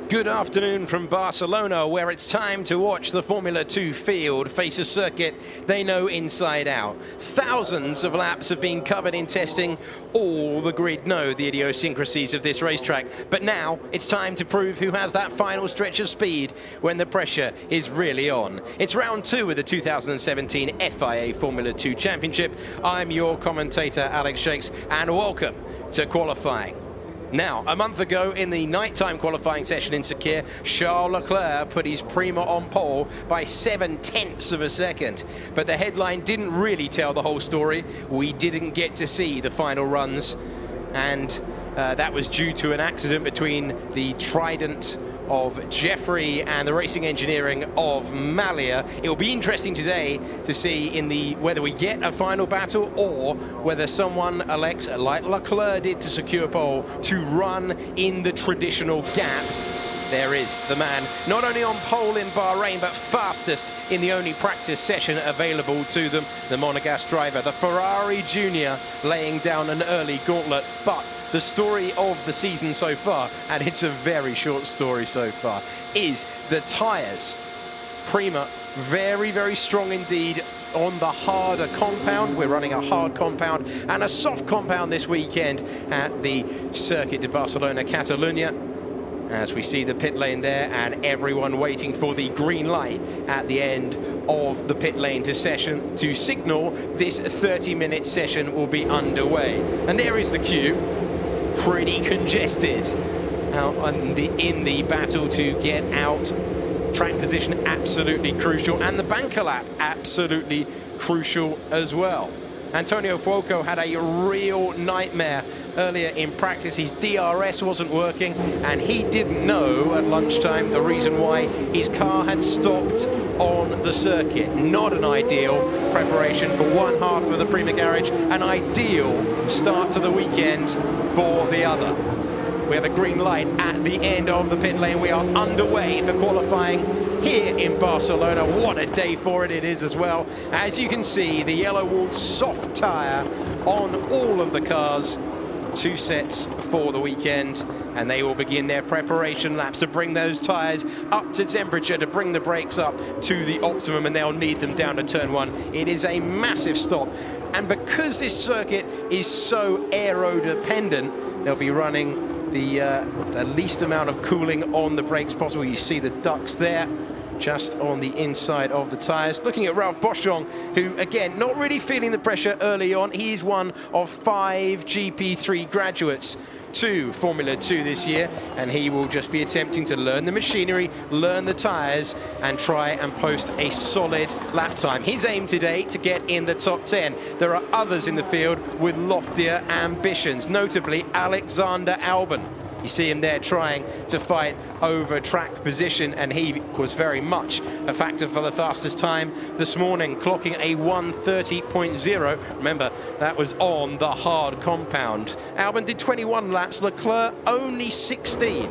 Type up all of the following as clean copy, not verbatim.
Good afternoon from Barcelona, where it's time to watch the Formula 2 field face a circuit they know inside out. Thousands of laps have been covered in testing. All the grid know the idiosyncrasies of this racetrack. But now it's time to prove who has that final stretch of speed when the pressure is really on. It's round two of the 2017 FIA Formula 2 Championship. I'm your commentator, Alex Shakes, and welcome to qualifying. Now, a month ago in the nighttime qualifying session in Sakir, Charles Leclerc put his Prima on pole by 0.7 of a second. But the headline didn't really tell the whole story. We didn't get to see the final runs, and that was due to an accident between the Trident of Jeffrey and the racing engineering of Malia. It will be interesting today to see whether we get a final battle or whether someone elects, like Leclerc did to secure pole, to run in the traditional gap. There is the man, not only on pole in Bahrain, but fastest in the only practice session available to them, the Monegasque driver, the Ferrari Junior, laying down an early gauntlet. But the story of the season so far, and it's a very short story so far, is the tyres. Prima, very, very strong indeed on the harder compound. We're running a hard compound and a soft compound this weekend at the Circuit de Barcelona, Catalunya. As we see the pit lane there and everyone waiting for the green light at the end of the pit lane to signal this 30-minute session will be underway. And there is the queue, pretty congested out in the battle to get out. Track position absolutely crucial, and the banker lap absolutely crucial as well. Antonio Fuoco had a real nightmare earlier in practice. His DRS wasn't working, and he didn't know at lunchtime the reason why his car had stopped on the circuit. Not an ideal preparation for one half of the Prima garage, an ideal start to the weekend for the other. We have a green light at the end of the pit lane. We are underway for qualifying here in Barcelona. What a day for it is as well. As you can see, the yellow-walled soft tyre on all of the cars. 2 sets for the weekend, and they will begin their preparation laps to bring those tyres up to temperature, to bring the brakes up to the optimum, and they'll need them down to turn one. It is a massive stop, and because this circuit is so aero-dependent, they'll be running the least amount of cooling on the brakes possible. You see the ducts there just on the inside of the tyres. Looking at Ralph Boschung, who, again, not really feeling the pressure early on. He's one of 5 GP3 graduates to Formula 2 this year, and he will just be attempting to learn the machinery, learn the tyres, and try and post a solid lap time. His aim today to get in the top 10. There are others in the field with loftier ambitions, notably Alexander Albon. You see him there trying to fight over track position, and he was very much a factor for the fastest time this morning, clocking a 1:30.0. Remember, that was on the hard compound. Albon did 21 laps, Leclerc only 16.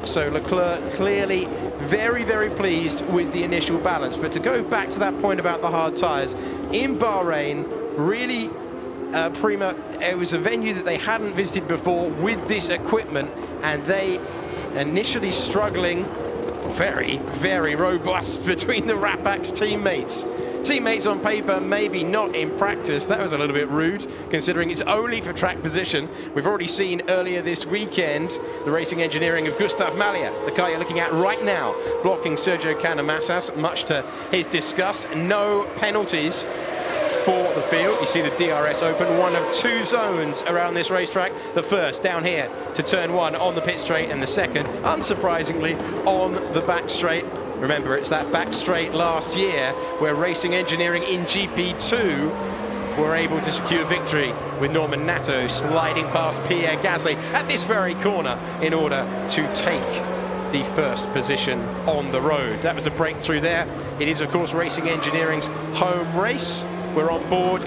So Leclerc clearly very, very pleased with the initial balance. But to go back to that point about the hard tyres, in Bahrain, really Prima, it was a venue that they hadn't visited before with this equipment, and they initially struggling, very, very robust between the Rapak's teammates. Teammates on paper, maybe not in practice. That was a little bit rude, considering it's only for track position. We've already seen earlier this weekend the racing engineering of Gustav Malia, the car you're looking at right now, blocking Sergio Canamassas, much to his disgust. No penalties for the field. You see the DRS open, one of 2 zones around this racetrack. The first down here to turn 1 on the pit straight, and the second, unsurprisingly, on the back straight. Remember, it's that back straight last year where racing engineering in GP2 were able to secure victory, with Norman Nato sliding past Pierre Gasly at this very corner in order to take the first position on the road. That was a breakthrough there. It is, of course, racing engineering's home race. We're on board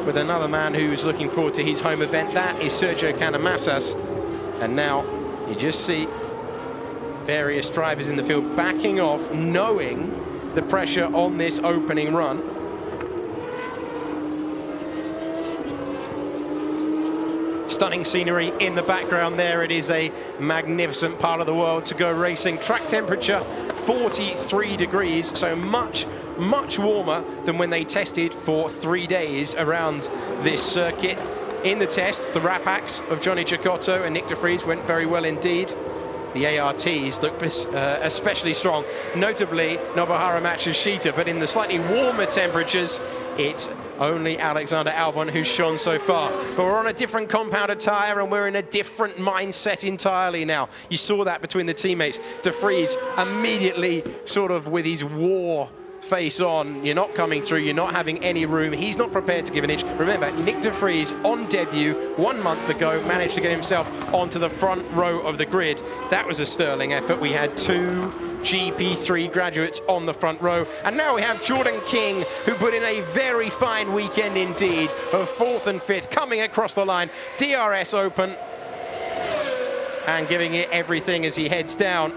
with another man who's looking forward to his home event. That is Sergio Canamassas. And now you just see various drivers in the field backing off, knowing the pressure on this opening run. Stunning scenery in the background there. It is a magnificent part of the world to go racing. Track temperature 43 degrees, so much warmer than when they tested for 3 days around this circuit. In the test, the Rapax of Johnny Cecotto and Nick de Vries went very well indeed. The ARTs look especially strong, notably Nobuharu Matsushita, but in the slightly warmer temperatures, it's only Alexander Albon who's shone so far. But we're on a different compounded tyre and we're in a different mindset entirely now. You saw that between the teammates. De Vries immediately sort of with his war face on, you're not coming through, you're not having any room. He's not prepared to give an inch. Remember, Nick de Vries on debut 1 month ago managed to get himself onto the front row of the grid. That was a sterling effort. We had 2 GP3 graduates on the front row, and now we have Jordan King, who put in a very fine weekend indeed of 4th and 5th, coming across the line. DRS open and giving it everything as he heads down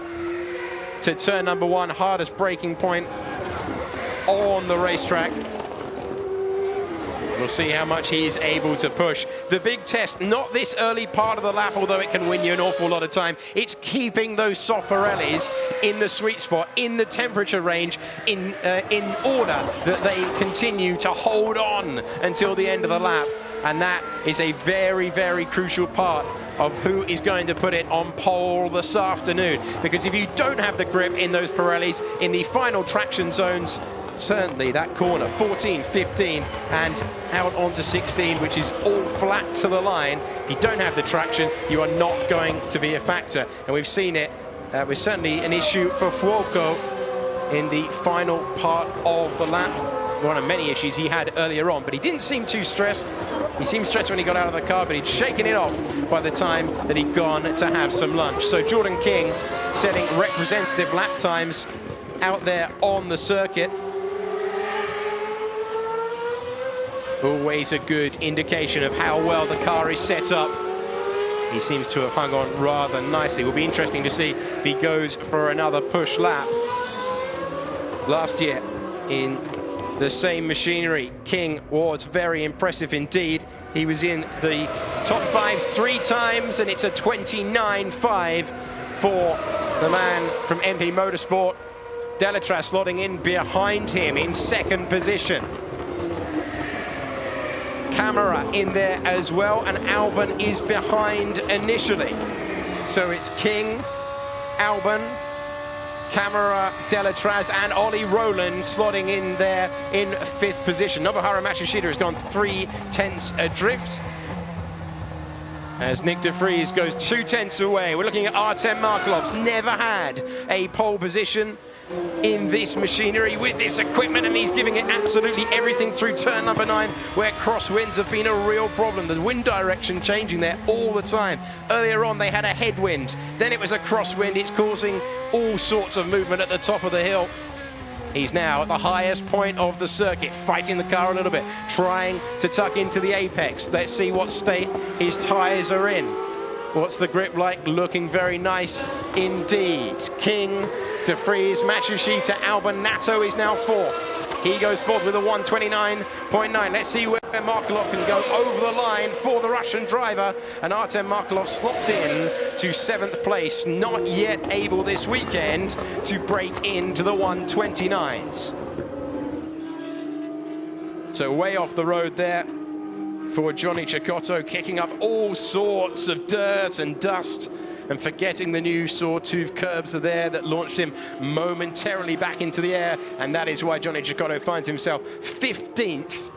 to turn number 1, hardest braking point on the racetrack. We'll see how much he's able to push. The big test, not this early part of the lap, although it can win you an awful lot of time. It's keeping those soft Pirellis in the sweet spot, in the temperature range, in order that they continue to hold on until the end of the lap. And that is a very, very crucial part of who is going to put it on pole this afternoon. Because if you don't have the grip in those Pirellis in the final traction zones, certainly that corner 14, 15 and out onto 16, which is all flat to the line, if you don't have the traction, you are not going to be a factor. And we've seen it. That was certainly an issue for Fuoco in the final part of the lap. One of many issues he had earlier on, but he didn't seem too stressed. He seemed stressed when he got out of the car, but he'd shaken it off by the time that he'd gone to have some lunch. So Jordan King setting representative lap times out there on the circuit. Always a good indication of how well the car is set up. He seems to have hung on rather nicely. It will be interesting to see if he goes for another push lap. Last year in the same machinery, King was very impressive indeed. He was in the top 5 3 times, and it's a 29.5 for the man from MP Motorsport. Delatraz slotting in behind him in 2nd position. Camera in there as well, and Albon is behind initially. So it's King, Albon, Camera, Delatraz and Ollie Rowland slotting in there in 5th position. Nobuharu Matsushita has gone 3/10 adrift, as Nick de Vries goes 2/10 away. We're looking at Artem Markelov's never had a pole position in this machinery with this equipment, and he's giving it absolutely everything through turn number 9, where crosswinds have been a real problem. The wind direction changing there all the time. Earlier on they had a headwind, then it was a crosswind. It's causing all sorts of movement at the top of the hill. He's now at the highest point of the circuit, fighting the car a little bit, trying to tuck into the apex. Let's see what state his tyres are in. What's the grip like? Looking very nice indeed. King, de Vries, Matsushita, Albon. Nato is now 4th. He goes 4th with a 1:29.9. Let's see where Markelov can go over the line for the Russian driver. And Artem Markelov slots in to 7th place. Not yet able this weekend to break into the 1:29s. So way off the road there for Johnny Cecotto, kicking up all sorts of dirt and dust and forgetting the new sawtooth curbs are there that launched him momentarily back into the air, and that is why Johnny Cecotto finds himself 15th.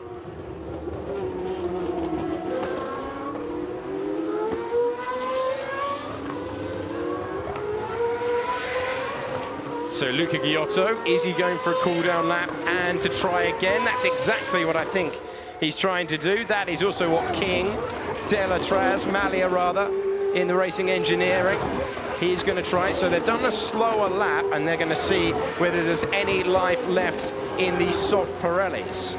So Luca Ghiotto, is he going for a cool-down lap and to try again? That's exactly what I think he's trying to do. That is also what King, Delatraz, Malia rather, in the racing engineering, he's going to try. So they've done a slower lap, and they're going to see whether there's any life left in these soft Pirellis.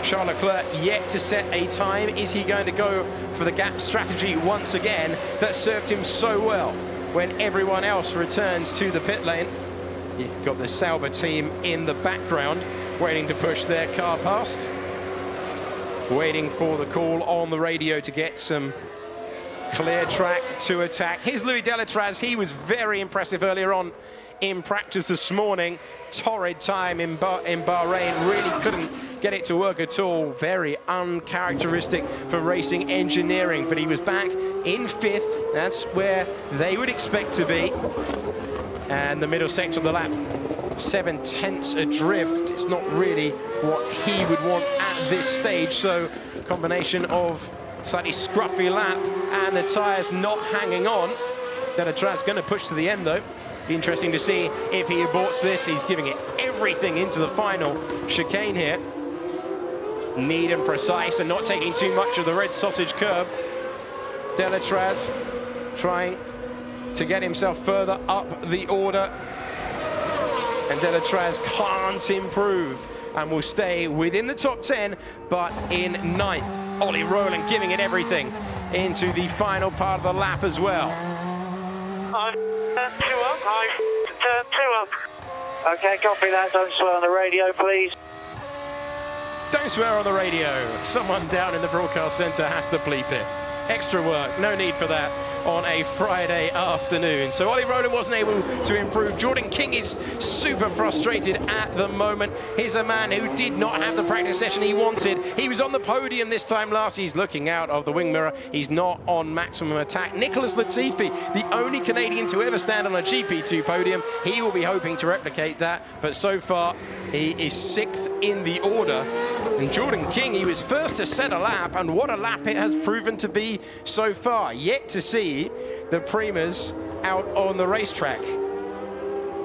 Charles Leclerc yet to set a time. Is he going to go for the gap strategy once again that served him so well when everyone else returns to the pit lane? You've got the Sauber team in the background waiting to push their car past. waiting for the call on the radio to get some clear track to attack. Here's Louis Delatraz. He was very impressive earlier on in practice this morning. Torrid time in Bahrain, really couldn't get it to work at all. Very uncharacteristic for racing engineering, but he was back in 5th. That's where they would expect to be. And the middle section of the lap, 7/10 adrift. It's not really what he would want at this stage. So combination of slightly scruffy lap and the tyres not hanging on. Delatraz going to push to the end though. Be interesting to see if he aborts this. He's giving it everything into the final chicane here. Neat and precise and not taking too much of the red sausage curb. Delatraz trying to get himself further up the order. And Delatraz can't improve and will stay within the top 10, but in 9th. Ollie Rowland giving it everything into the final part of the lap as well. Turn 2 up, turn 2 up. Okay, copy that. Don't swear on the radio, please. Don't swear on the radio. Someone down in the broadcast centre has to bleep it. Extra work, no need for that on a Friday afternoon. So Ollie Rowland wasn't able to improve. Jordan King is super frustrated at the moment. Here's a man who did not have the practice session he wanted. He was on the podium this time last. He's looking out of the wing mirror. He's not on maximum attack. Nicholas Latifi, the only Canadian to ever stand on a GP2 podium. He will be hoping to replicate that, but so far he is 6th in the order. And Jordan King, he was first to set a lap, and what a lap it has proven to be so far. Yet to see the Primas out on the racetrack.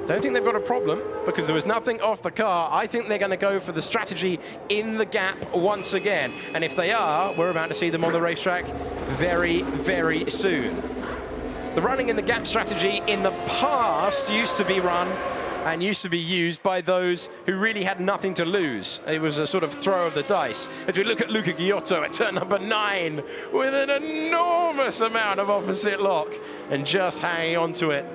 Don't think they've got a problem because there was nothing off the car. I think they're going to go for the strategy in the gap once again. And if they are, we're about to see them on the racetrack very, very soon. The running in the gap strategy in the past used to be run and used to be used by those who really had nothing to lose. It was a sort of throw of the dice. As we look at Luca Giotto at turn number 9 with an enormous amount of opposite lock and just hanging on to it.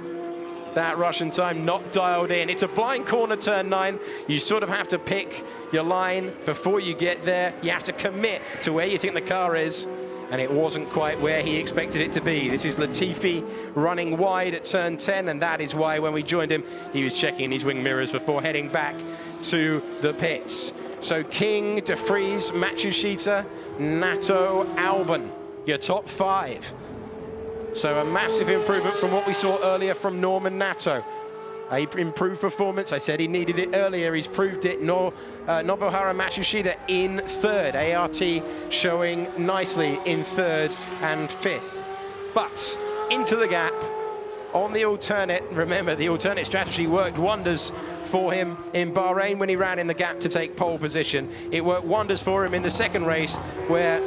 That Russian time not dialed in. It's a blind corner, turn 9. You sort of have to pick your line before you get there. You have to commit to where you think the car is. And it wasn't quite where he expected it to be. This is Latifi running wide at turn 10, and that is why when we joined him, he was checking his wing mirrors before heading back to the pits. So King, De Vries, Matsushita, Nato, Albon, your top 5. So a massive improvement from what we saw earlier from Norman Nato. A improved performance. I said he needed it earlier. He's proved it. Nobuhara Matsushita in 3rd. ART showing nicely in 3rd and 5th. But into the gap on the alternate. Remember, the alternate strategy worked wonders for him in Bahrain when he ran in the gap to take pole position. It worked wonders for him in the second race where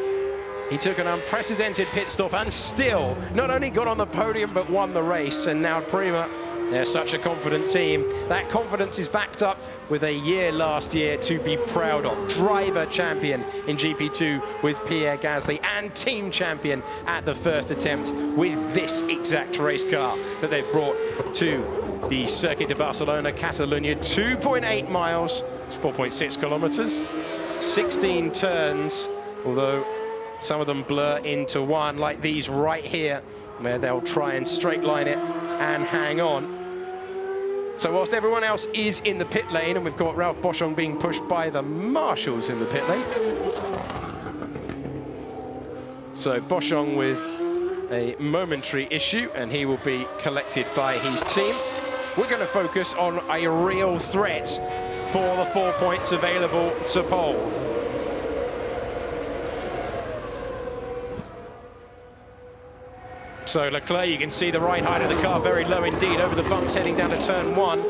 he took an unprecedented pit stop and still not only got on the podium but won the race. And now Prima, they're such a confident team. That confidence is backed up with a year last year to be proud of. Driver champion in GP2 with Pierre Gasly and team champion at the first attempt with this exact race car that they've brought to the Circuit de Barcelona, Catalunya. 2.8 miles, it's 4.6 kilometers, 16 turns, although some of them blur into one, like these right here, where they'll try and straight line it and hang on. So whilst everyone else is in the pit lane, and we've got Ralph Boschung being pushed by the marshals in the pit lane. So Boschung with a momentary issue, and he will be collected by his team. We're going to focus on a real threat for the 4 points available to pole. So Leclerc, you can see the right height of the car very low indeed over the bumps heading down to turn 1.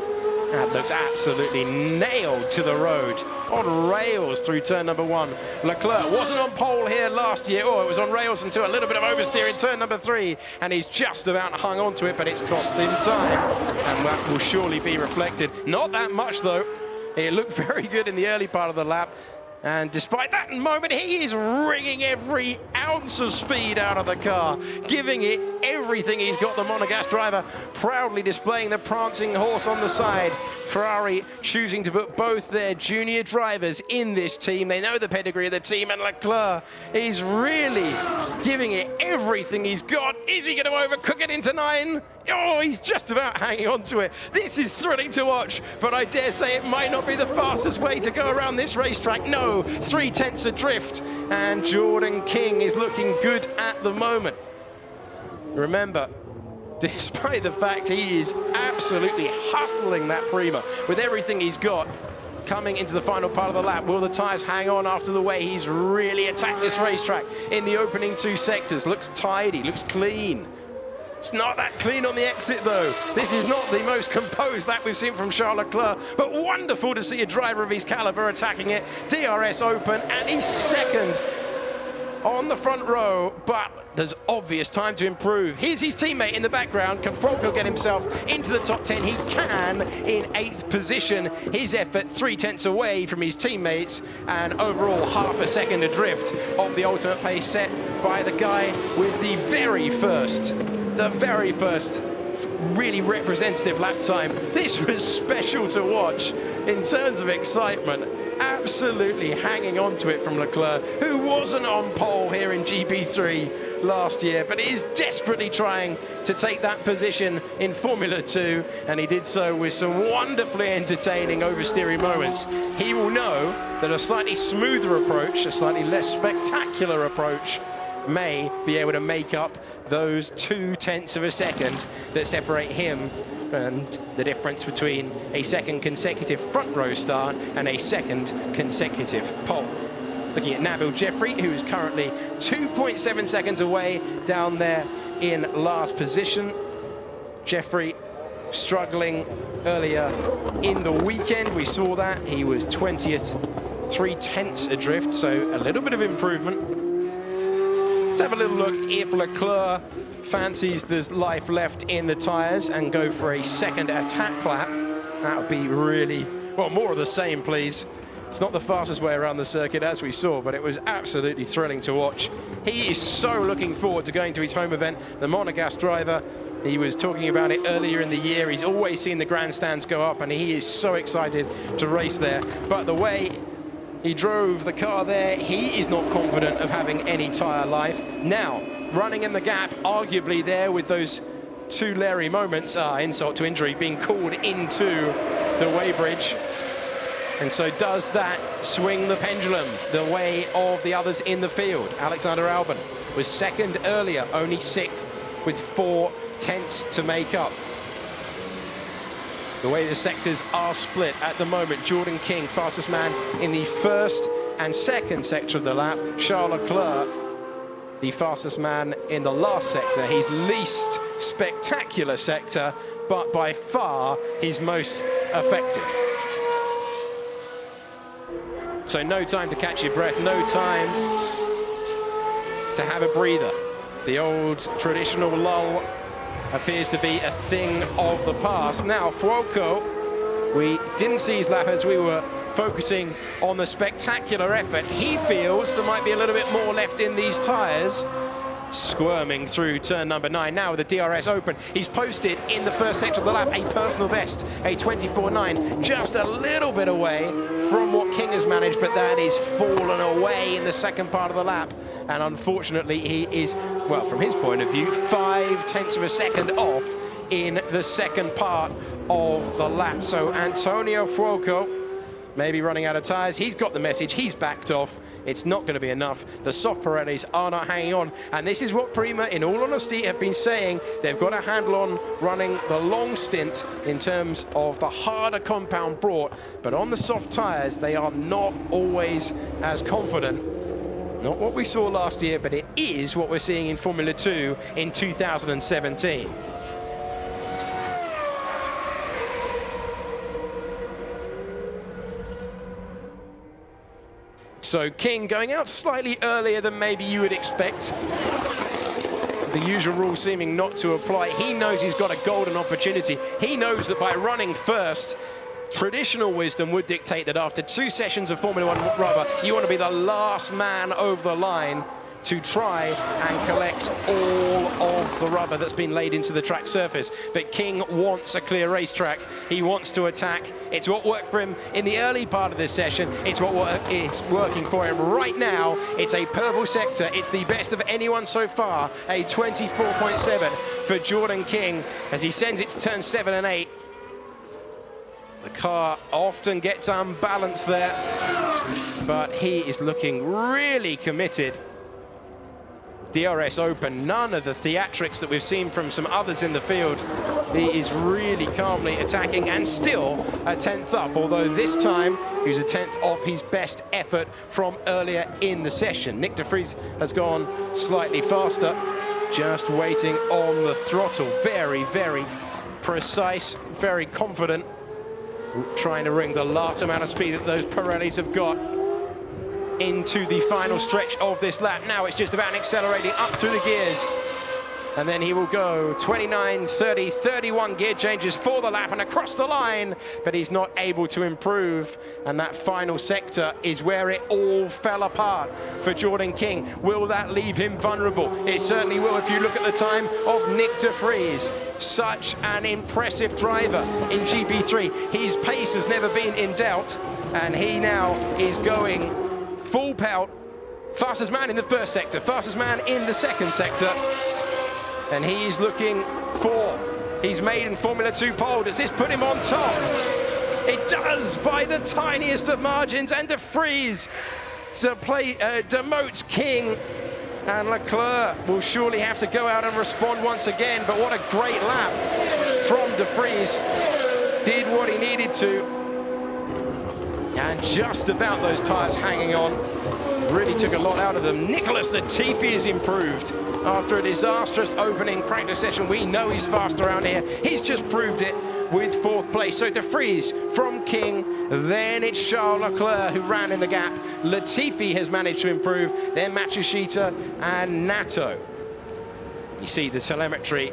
That looks absolutely nailed to the road. On rails through turn number 1. Leclerc wasn't on pole here last year. Oh, it was on rails until a little bit of oversteer in turn number 3. And he's just about hung on to it, but it's cost him time. And that will surely be reflected. Not that much, though. It looked very good in the early part of the lap. And despite that moment, he is wringing every ounce of speed out of the car, giving it everything he's got. The monogas driver proudly displaying the prancing horse on the side. Ferrari choosing to put both their junior drivers in this team. They know the pedigree of the team, and Leclerc is really giving it everything he's got. Is he going to overcook it into 9? Oh, he's just about hanging on to it. This is thrilling to watch, but I dare say it might not be the fastest way to go around this racetrack. No, 3/10 adrift, and Jordan King is looking good at the moment. Remember, despite the fact he is absolutely hustling that Prima with everything he's got, coming into the final part of the lap, will the tyres hang on after the way he's really attacked this racetrack in the opening 2 sectors? Looks tidy, looks clean. It's not that clean on the exit, though. This is not the most composed lap we've seen from Charles Leclerc, but wonderful to see a driver of his caliber attacking it. DRS open, and he's second on the front row, but there's obvious time to improve. Here's his teammate in the background. Can Franco get himself into the top 10? He can in 8th position. His effort 3/10 away from his teammates, and overall half a second adrift of the ultimate pace set by the guy with the very first really representative lap time. This was special to watch in terms of excitement. Absolutely hanging on to it from Leclerc, who wasn't on pole here in GP3 last year, but is desperately trying to take that position in Formula 2, and he did so with some wonderfully entertaining oversteering moments. He will know that a slightly smoother approach, a slightly less spectacular approach, may be able to make up those 2/10 of a second that separate him and the difference between a second consecutive front row start and a second consecutive pole. Looking at Nabil Jeffrey, who is currently 2.7 seconds away down there in last position. Jeffrey struggling earlier in the weekend. We saw that. He was 20th, 3/10 adrift, so a little bit of improvement. Let's have a little look if Leclerc fancies there's life left in the tyres and go for a second attack lap. That would be really, well, more of the same, please. It's not the fastest way around the circuit, as we saw, but it was absolutely thrilling to watch. He is so looking forward to going to his home event. The monogas driver, he was talking about it earlier in the year. He's always seen the grandstands go up, and he is so excited to race there. But the way he drove the car there, he is not confident of having any tyre life. Now, running in the gap, arguably there with those 2 Larry moments, insult to injury, being called into the weighbridge. And so does that swing the pendulum the way of the others in the field? Alexander Albon was second earlier, only 6th with 4/10 to make up. The way the sectors are split at the moment, Jordan King, fastest man in the first and second sector of the lap. Charles Leclerc, the fastest man in the last sector, his least spectacular sector, but by far his most effective. So no time to catch your breath, no time to have a breather. The old traditional lull appears to be a thing of the past. Now, Fuoco, we didn't see his lap as we were focusing on the spectacular effort. He feels there might be a little bit more left in these tyres. Squirming through turn number 9 now with the DRS open. He's posted in the first sector of the lap a personal best, a 24.9, just a little bit away from what King has managed, but that is fallen away in the second part of the lap. And unfortunately, he is, well, from his point of view, 5/10 of a second off in the second part of the lap. So Antonio Fuoco may be running out of tyres. He's got the message. He's backed off. It's not going to be enough. The soft Pirellis are not hanging on. And this is what Prima, in all honesty, have been saying. They've got a handle on running the long stint in terms of the harder compound brought. But on the soft tyres, they are not always as confident. Not what we saw last year, but it is what we're seeing in Formula 2 in 2017. So King going out slightly earlier than maybe you would expect. The usual rule seeming not to apply. He knows he's got a golden opportunity. He knows that by running first, traditional wisdom would dictate that after 2 sessions of Formula 1 rubber, you want to be the last man over the line to try and collect all of the rubber that's been laid into the track surface. But King wants a clear racetrack. He wants to attack. It's what worked for him in the early part of this session. It's what it's working for him right now. It's a purple sector. It's the best of anyone so far. A 24.7 for Jordan King as he sends it to turn 7 and 8. The car often gets unbalanced there, but he is looking really committed. DRS open, none of the theatrics that we've seen from some others in the field. He is really calmly attacking and still a 10th up, although this time he was a 10th off his best effort from earlier in the session. Nick de Vries has gone slightly faster, just waiting on the throttle. Very, very precise, very confident, trying to wring the last amount of speed that those Pirellis have got into the final stretch of this lap. Now it's just about accelerating up through the gears. And then he will go 29, 30, 31 gear changes for the lap and across the line, but he's not able to improve. And that final sector is where it all fell apart for Jordan King. Will that leave him vulnerable? It certainly will if you look at the time of Nick de Vries. Such an impressive driver in GP3. His pace has never been in doubt, and he now is going full pelt. Fastest man in the first sector, fastest man in the second sector. And he is looking for his maiden Formula 2 pole. Does this put him on top? It does, by the tiniest of margins. And de Vries demotes King. And Leclerc will surely have to go out and respond once again. But what a great lap from de Vries. Did what he needed to. And just about those tyres hanging on. Really took a lot out of them. Nicholas Latifi has improved after a disastrous opening practice session. We know he's fast around here. He's just proved it with 4th place. So de Vries from King, then it's Charles Leclerc who ran in the gap. Latifi has managed to improve, then Matsushita and Nato. You see the telemetry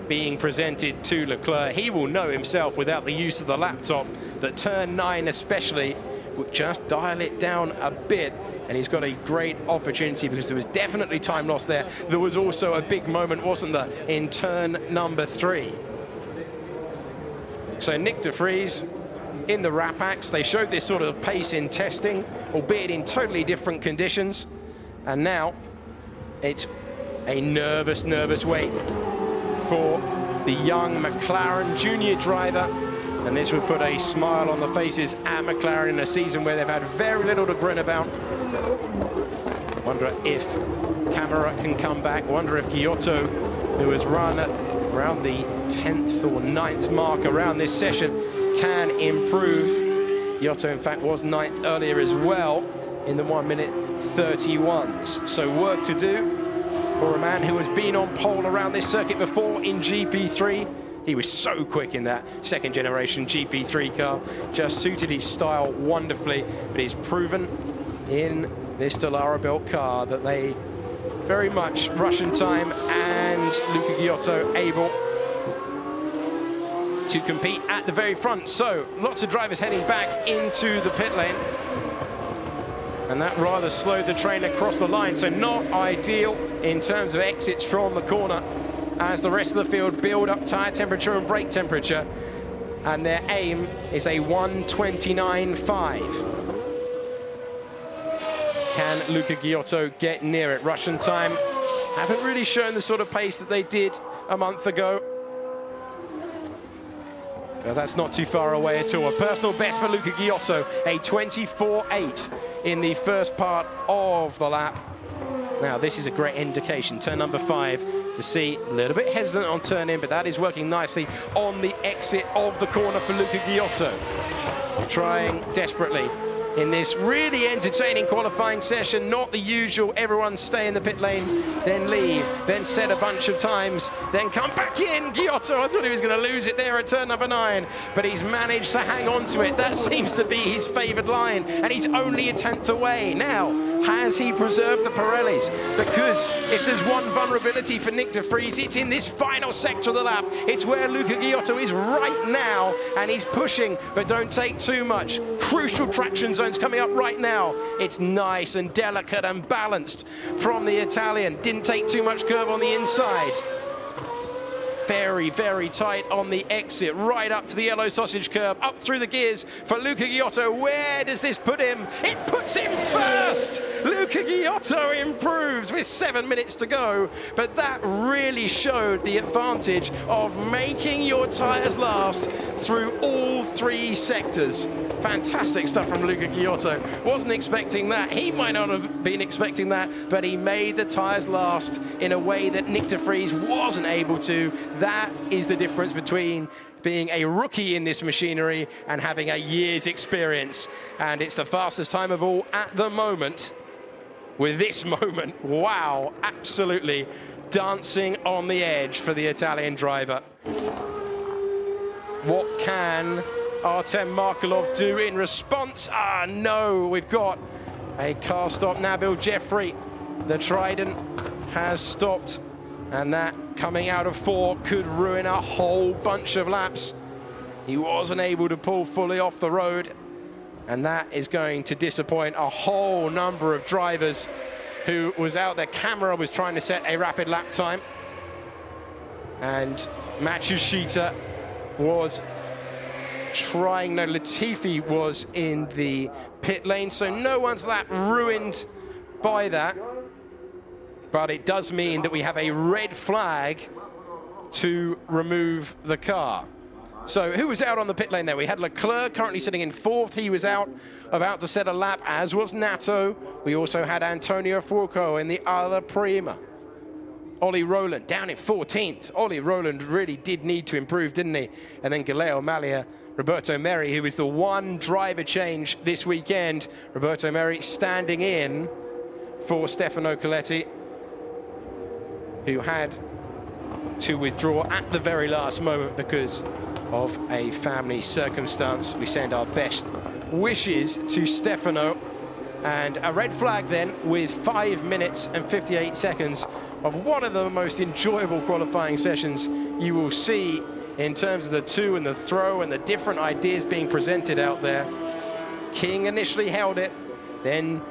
being presented to Leclerc. He will know himself without the use of the laptop that turn 9 especially would just dial it down a bit. And he's got a great opportunity because there was definitely time lost there. There was also a big moment, wasn't there, in turn number 3. So Nick de Vries in the Rapax, they showed this sort of pace in testing, albeit in totally different conditions. And now it's a nervous wait for the young McLaren junior driver. And this would put a smile on the faces at McLaren in a season where they've had very little to grin about. Wonder if Camara can come back. Wonder if Giotto, who has run at around the 10th or 9th mark around this session, can improve. Giotto, in fact, was 9th earlier as well in the 1:31s. So work to do for a man who has been on pole around this circuit before in GP3. He was so quick in that 2nd generation GP3 car, just suited his style wonderfully, but he's proven in this Dallara built car that they very much Russian time, and Luca Giotto able to compete at the very front. So lots of drivers heading back into the pit lane, and that rather slowed the train across the line, so not ideal in terms of exits from the corner as the rest of the field build up tyre temperature and brake temperature, and their aim is a 1:29.5. Can Luca Giotto get near it? Russian time haven't really shown the sort of pace that they did a month ago. Well, that's not too far away at all. A personal best for Luca Giotto, a 24.8 in the first part of the lap. Now, this is a great indication. Turn number 5 to see a little bit hesitant on turn in, but that is working nicely on the exit of the corner for Luca Giotto. Trying desperately in this really entertaining qualifying session, not the usual everyone stay in the pit lane, then leave, then set a bunch of times, then come back in. Giotto, I thought he was going to lose it there at turn number 9, but he's managed to hang on to it. That seems to be his favoured line, and he's only a 10th away. Now, Has he preserved the Pirellis? Because if there's one vulnerability for Nyck de Vries, it's in this final sector of the lap. It's where Luca Giotto is right now, and he's pushing, but don't take too much. Crucial traction zones coming up right now. It's nice and delicate and balanced from the Italian. Didn't take too much curve on the inside. Very, very tight on the exit, right up to the yellow sausage curb, up through the gears for Luca Giotto. Where does this put him? It puts him first! Luca Giotto improves with 7 minutes to go, but that really showed the advantage of making your tyres last through all 3 sectors. Fantastic stuff from Luca Giotto. Wasn't expecting that. He might not have been expecting that, but he made the tyres last in a way that Nyck de Vries wasn't able to. That is the difference between being a rookie in this machinery and having a year's experience. And it's the fastest time of all at the moment. With this moment, wow, absolutely dancing on the edge for the Italian driver. What can Artem Markelov do in response? Ah, no, we've got a car stop. Nabil Jeffrey, the Trident, has stopped, and that coming out of 4 could ruin a whole bunch of laps. He wasn't able to pull fully off the road, and that is going to disappoint a whole number of drivers who was out there. Camera was trying to set a rapid lap time, and Matsushita was trying. No, Latifi was in the pit lane, so no one's lap ruined by that. But it does mean that we have a red flag to remove the car. So who was out on the pit lane there? We had Leclerc currently sitting in 4th. He was out, about to set a lap, as was Nato. We also had Antonio Fuoco in the other Prima. Ollie Rowland down in 14th. Ollie Rowland really did need to improve, didn't he? And then Galeo Malia, Roberto Meri, who is the one driver change this weekend. Roberto Meri standing in for Stefano Coletti, who had to withdraw at the very last moment because of a family circumstance. We send our best wishes to Stefano. And a red flag then with 5 minutes and 58 seconds of one of the most enjoyable qualifying sessions you will see in terms of the to and the throw and the different ideas being presented out there. King initially held it, then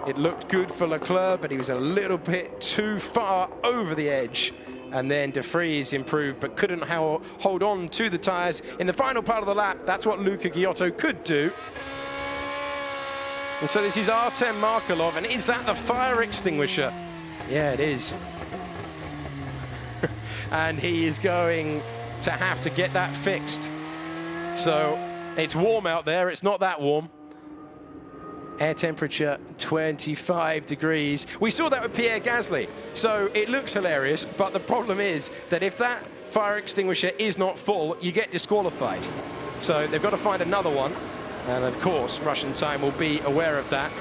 it looked good for Leclerc, but he was a little bit too far over the edge. And then de Vries improved, but couldn't hold on to the tyres in the final part of the lap. That's what Luca Giotto could do. And so this is Artem Markelov, and is that the fire extinguisher? Yeah, it is. And he is going to have to get that fixed. So it's warm out there, it's not that warm. Air temperature 25 degrees. We saw that with Pierre Gasly, so it looks hilarious, but the problem is that if that fire extinguisher is not full, you get disqualified. So they've got to find another one, and of course Russian Time will be aware of that.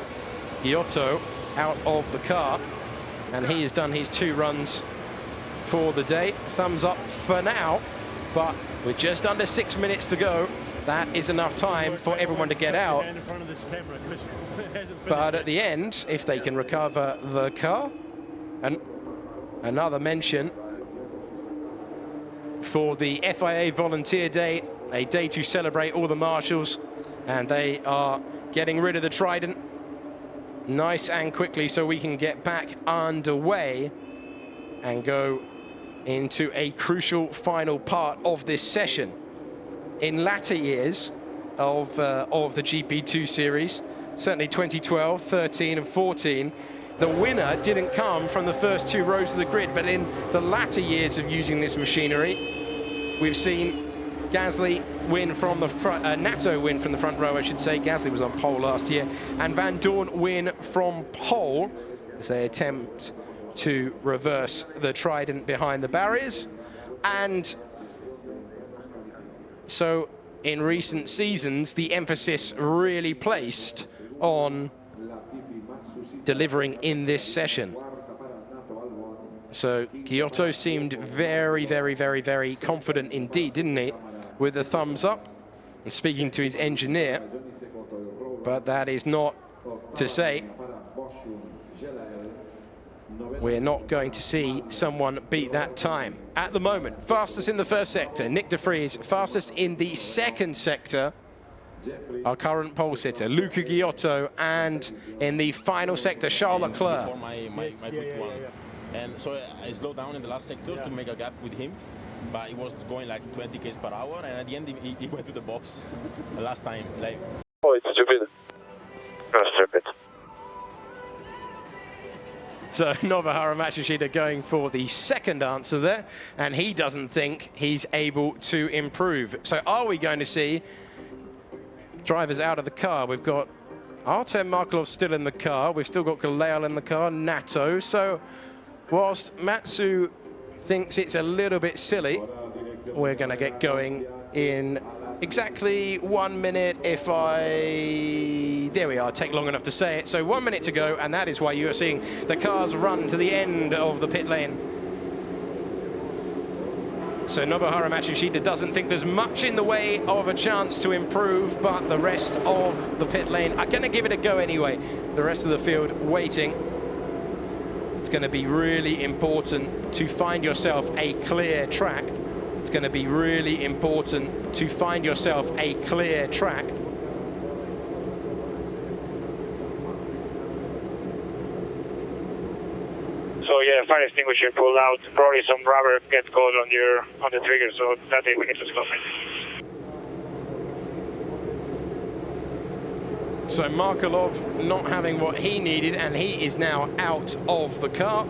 Giotto out of the car, and he has done his 2 runs for the day. Thumbs up for now, but with just under 6 minutes to go, that is enough time for everyone to get out. But at the end, if they can recover the car, and another mention for the FIA Volunteer Day, a day to celebrate all the marshals, and they are getting rid of the Trident nice and quickly so we can get back underway and go into a crucial final part of this session. In latter years of the GP2 series, certainly 2012, 13 and 14, the winner didn't come from the first 2 rows of the grid, but in the latter years of using this machinery, we've seen Gasly win from the front, Nato win from the front row, I should say. Gasly was on pole last year, and Van Dorn win from pole as they attempt to reverse the Trident behind the barriers. And so in recent seasons, the emphasis really placed on delivering in this session. So Giotto seemed very, very, very, very confident indeed, didn't he? With the thumbs up and speaking to his engineer. But that is not to say we're not going to see someone beat that time. At the moment, fastest in the first sector, Nick de Vries. Fastest in the second sector, our current pole sitter, Luca Giotto. And in the final sector, Charles Leclerc. Before my quick one. And so I slowed down in the last sector to make a gap with him. But it was going like 20 km per hour. And at the end, he went to the box the last time. Like, oh, it's stupid. That's stupid. So Nobuharu Matsushita going for the second answer there, and he doesn't think he's able to improve. So are we going to see drivers out of the car? We've got Artem Markelov still in the car. We've still got Galeal in the car, Nato. So whilst Matsu thinks it's a little bit silly, we're going to get going in exactly 1 minute. There we are, take long enough to say it. So 1 minute to go, and that is why you are seeing the cars run to the end of the pit lane. So Nobuharu Matsushita doesn't think there's much in the way of a chance to improve, but the rest of the pit lane are going to give it a go anyway. The rest of the field waiting. It's going to be really important to find yourself a clear track. It's going to be really important to find yourself a clear track. So yeah, fire extinguisher pulled out. Probably some rubber gets caught on the trigger, so that's it. We need to stop it. So Markelov not having what he needed, and he is now out of the car.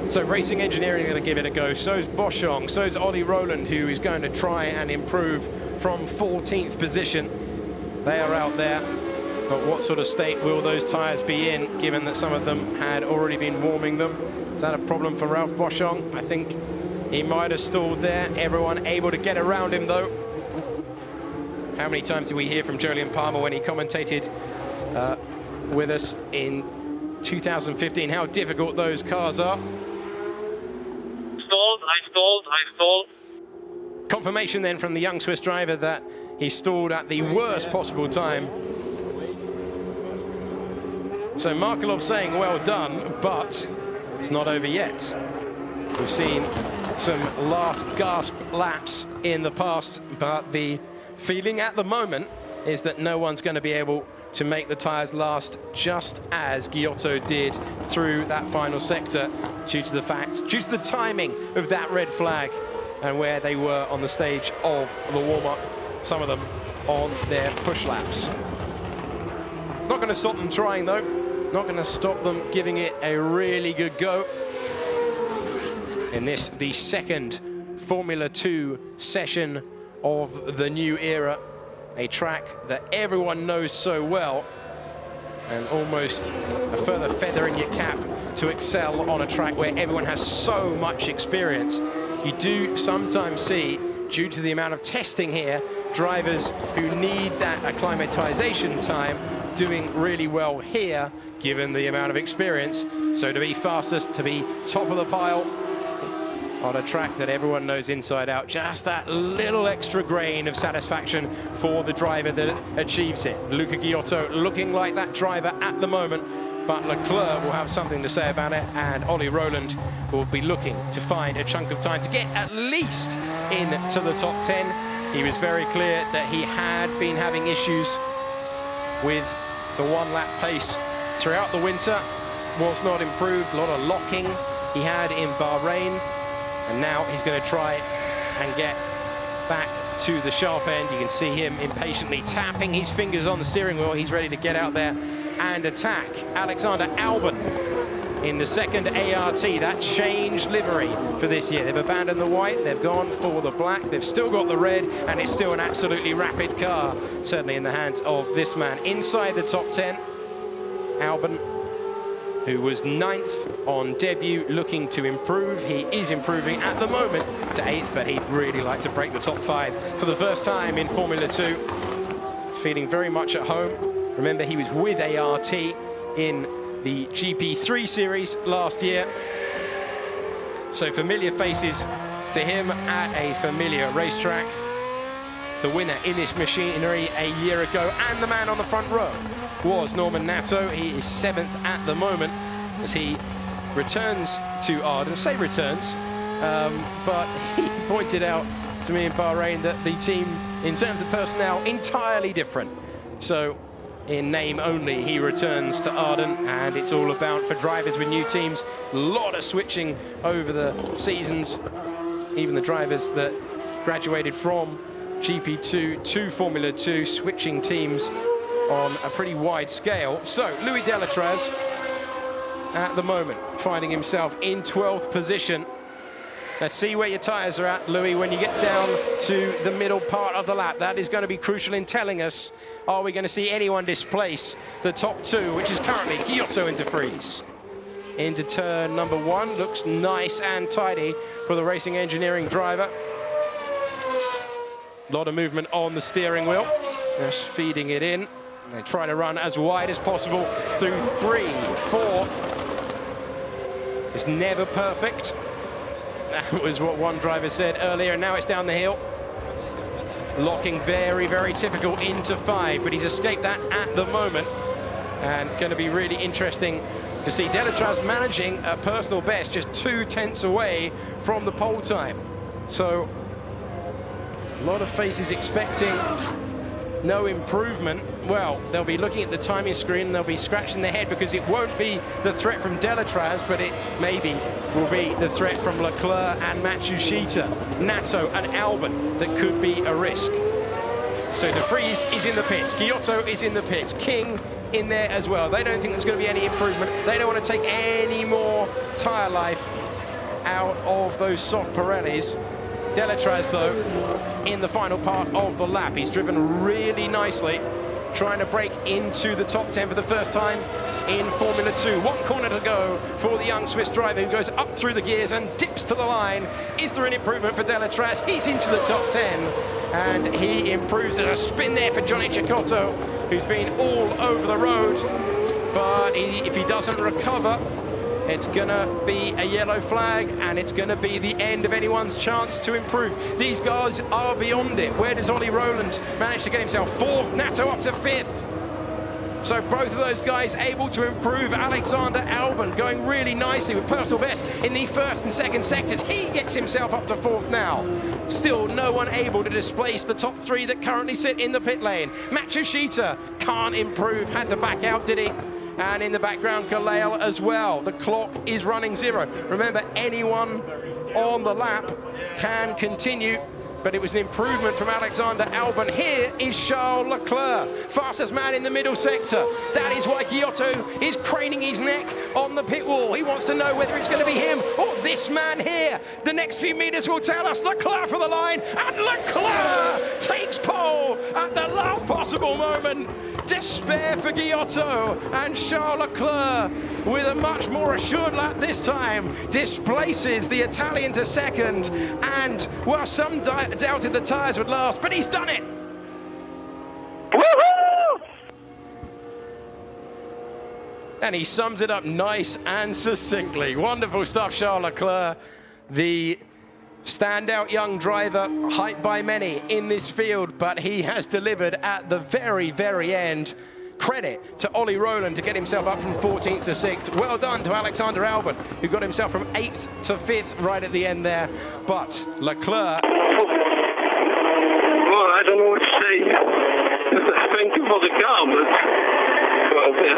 So Racing Engineering are going to give it a go. So's Boschong, so's Ollie Rowland, who is going to try and improve from 14th position. They are out there. But what sort of state will those tyres be in, given that some of them had already been warming them? Is that a problem for Ralph Boschong? I think he might have stalled there. Everyone able to get around him, though. How many times did we hear from Jolyon Palmer when he commentated with us in 2015, how difficult those cars are? I stalled. Confirmation then from the young Swiss driver that he stalled at the worst possible time. So Markelov saying well done, but it's not over yet. We've seen some last gasp laps in the past, but the feeling at the moment is that no one's going to be able to make the tyres last, just as Giotto did through that final sector, due to the timing of that red flag and where they were on the stage of the warm-up, some of them on their push laps. It's not going to stop them trying, though. Not going to stop them giving it a really good go. In this, the second Formula 2 session of the new era. A track that everyone knows so well, and almost a further feather in your cap to excel on a track where everyone has so much experience. You do sometimes see, due to the amount of testing here, drivers who need that acclimatization time doing really well here, given the amount of experience. So to be fastest, to be top of the pile on a track that everyone knows inside out, just that little extra grain of satisfaction for the driver that achieves it. Luca Giotto looking like that driver at the moment, but Leclerc will have something to say about it, and Ollie Rowland will be looking to find a chunk of time to get at least into the top 10. He was very clear that he had been having issues with the one-lap pace throughout the winter, was not improved, a lot of locking he had in Bahrain. And now he's going to try and get back to the sharp end. You can see him impatiently tapping his fingers on the steering wheel. He's ready to get out there and attack. Alexander Albon in the second ART. That changed livery for this year. They've abandoned the white, they've gone for the black, they've still got the red, and it's still an absolutely rapid car, certainly in the hands of this man. Inside the top 10, Albon, who was 9th on debut, looking to improve. He is improving at the moment to 8th, but he'd really like to break the top 5 for the first time in Formula 2. Feeling very much at home. Remember, he was with ART in the GP3 series last year. So familiar faces to him at a familiar racetrack. the winner in this machinery a year ago, and the man on the front row was Norman Nato. He is 7th at the moment as he returns to Arden. I say returns, but he pointed out to me in Bahrain that the team, in terms of personnel, entirely different. So in name only, he returns to Arden, and it's all about, for drivers with new teams, a lot of switching over the seasons. Even the drivers that graduated from GP2 to Formula 2, switching teams on a pretty wide scale. So Louis Delatraz at the moment finding himself in 12th position. Let's see where your tyres are at, Louis, when you get down to the middle part of the lap. That is going to be crucial in telling us, are we going to see anyone displace the top two, which is currently Giotto and De Vries. Into turn number 1, looks nice and tidy for the racing engineering driver. A lot of movement on the steering wheel, just feeding it in. They try to run as wide as possible through 3, 4. It's never perfect. That was what one driver said earlier, and now it's down the hill. Locking very, very typical into 5, but he's escaped that at the moment. And going to be really interesting to see Delatraz managing a personal best just 2 tenths away from the pole time. So a lot of faces expecting no improvement. Well, they'll be looking at the timing screen and they'll be scratching their head, because it won't be the threat from Delatraz, but it maybe will be the threat from Leclerc and Matsushita, Nato and Albon that could be a risk. So De Vries is in the pits, Giotto is in the pits, King in there as well. They don't think there's going to be any improvement. They don't want to take any more tyre life out of those soft Pirellis. Delatraz, though, in the final part of the lap, he's driven really nicely, trying to break into the top 10 for the first time in Formula 2. 1 corner to go for the young Swiss driver, who goes up through the gears and dips to the line. Is there an improvement for Delatraz? He's into the top 10, and he improves. There's a spin there for Johnny Cecotto, who's been all over the road, but if he doesn't recover, it's going to be a yellow flag, and it's going to be the end of anyone's chance to improve. These guys are beyond it. Where does Ollie Rowland manage to get himself? 4th, Nato up to 5th. So both of those guys able to improve. Alexander Albon going really nicely with personal best in the 1st and 2nd sectors. He gets himself up to 4th now. Still no one able to displace the top 3 that currently sit in the pit lane. Matsushita can't improve, had to back out, did he? And in the background, Galale as well. The clock is running 0. Remember, anyone on the lap can continue, but it was an improvement from Alexander Albon. Here is Charles Leclerc, fastest man in the middle sector. That is why Giotto is craning his neck on the pit wall. He wants to know whether it's going to be him or this man here. The next few meters will tell us. Leclerc for the line, and Leclerc takes pole at the last possible moment. Despair for Giotto, and Charles Leclerc, with a much more assured lap this time, displaces the Italian to 2nd, and, well, some doubted the tyres would last, but he's done it! Woohoo! And he sums it up nice and succinctly. Wonderful stuff, Charles Leclerc, the standout young driver, hyped by many in this field, but he has delivered at the very, very end. Credit to Ollie Rowland to get himself up from 14th to 6th. Well done to Alexander Albon, who got himself from 8th to 5th right at the end there. But Leclerc... Well, I don't know what to say. Thank you for the car, but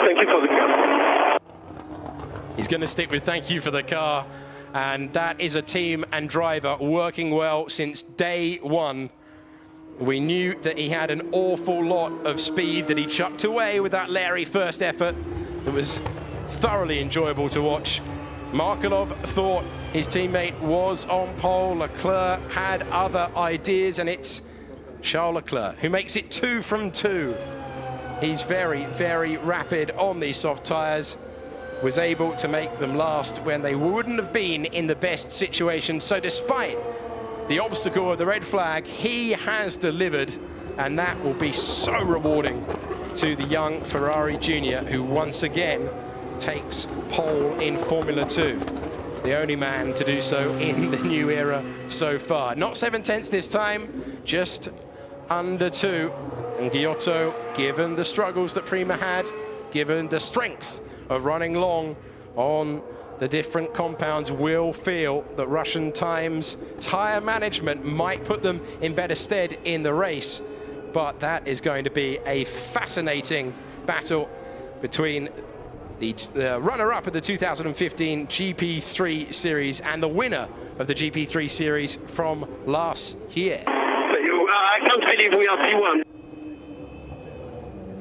thank you for the car. He's going to stick with thank you for the car. And that is a team and driver working well since day 1. We knew that he had an awful lot of speed that he chucked away with that Larry first effort. It was thoroughly enjoyable to watch. Markelov thought his teammate was on pole. Leclerc had other ideas, and it's Charles Leclerc who makes it 2 from 2. He's very, very rapid on these soft tyres. Was able to make them last when they wouldn't have been in the best situation. So despite the obstacle of the red flag, he has delivered, and that will be so rewarding to the young Ferrari Junior, who once again takes pole in Formula 2. The only man to do so in the new era so far. Not 7 tenths this time, just under 2. And Giotto, given the struggles that Prima had, given the strength of running long on the different compounds, will feel that Russian Time's tyre management might put them in better stead in the race. But that is going to be a fascinating battle between the runner-up of the 2015 GP3 series and the winner of the GP3 series from last year. I can't believe we are P1.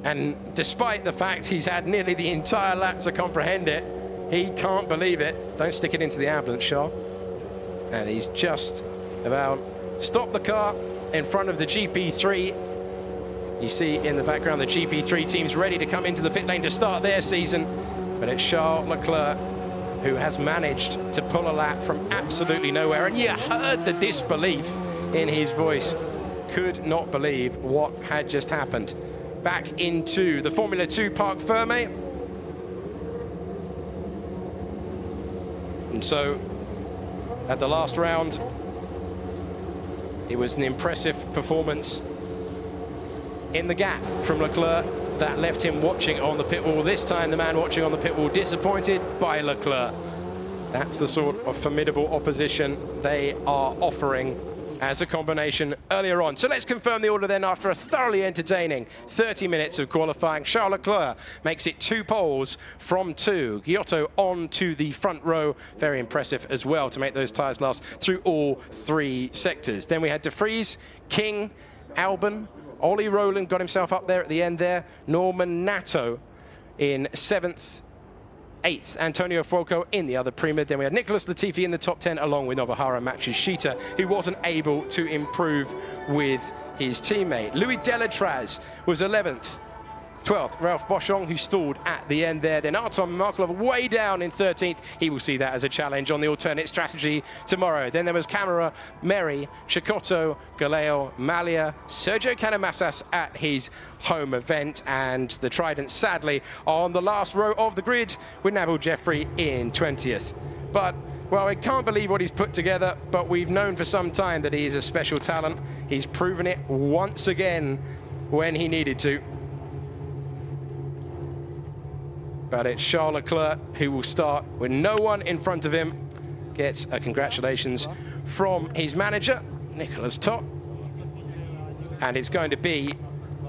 And despite the fact he's had nearly the entire lap to comprehend it, he can't believe it. Don't stick it into the ambulance, Charles. And he's just about stopped the car in front of the GP3. You see in the background the GP3 team's ready to come into the pit lane to start their season. But it's Charles Leclerc who has managed to pull a lap from absolutely nowhere. And you heard the disbelief in his voice. Could not believe what had just happened. Back into the Formula 2 Parc Fermé. And so, at the last round, it was an impressive performance in the gap from Leclerc that left him watching on the pit wall. This time, the man watching on the pit wall disappointed by Leclerc. That's the sort of formidable opposition they are offering as a combination earlier on. So let's confirm the order then after a thoroughly entertaining 30 minutes of qualifying. Charles Leclerc makes it 2 poles from 2. Giotto on to the front row. Very impressive as well to make those tyres last through all 3 sectors. Then we had De Vries, King, Albon, Ollie Rowland got himself up there at the end there. Norman Nato in 7th. 8th, Antonio Fuoco in the other Prima. Then we had Nicholas Latifi in the top 10, along with Nobuharu Matsushita, who wasn't able to improve with his teammate. Louis Delatraz was 11th. 12th, Ralph Boschong, who stalled at the end there. Then Artem Markelov way down in 13th. He will see that as a challenge on the alternate strategy tomorrow. Then there was Camara, Meri, Chicotto, Galeo, Malia, Sergio Canamassas at his home event, and the Trident, sadly, on the last row of the grid with Nabil Jeffrey in 20th. But, well, I can't believe what he's put together, but we've known for some time that he is a special talent. He's proven it once again when he needed to. But it's Charles Leclerc who will start with no one in front of him. Gets a congratulations from his manager, Nicholas Tott. And it's going to be,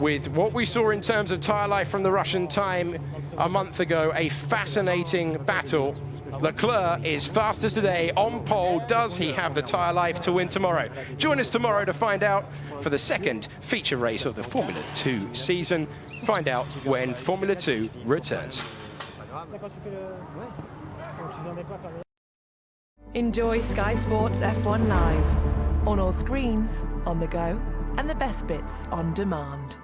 with what we saw in terms of tyre life from the Russian Time a month ago, a fascinating battle. Leclerc is fastest today on pole. Does he have the tyre life to win tomorrow? Join us tomorrow to find out for the second feature race of the Formula 2 season. Find out when Formula 2 returns. Enjoy Sky Sports F1 Live on all screens, on the go, and the best bits on demand.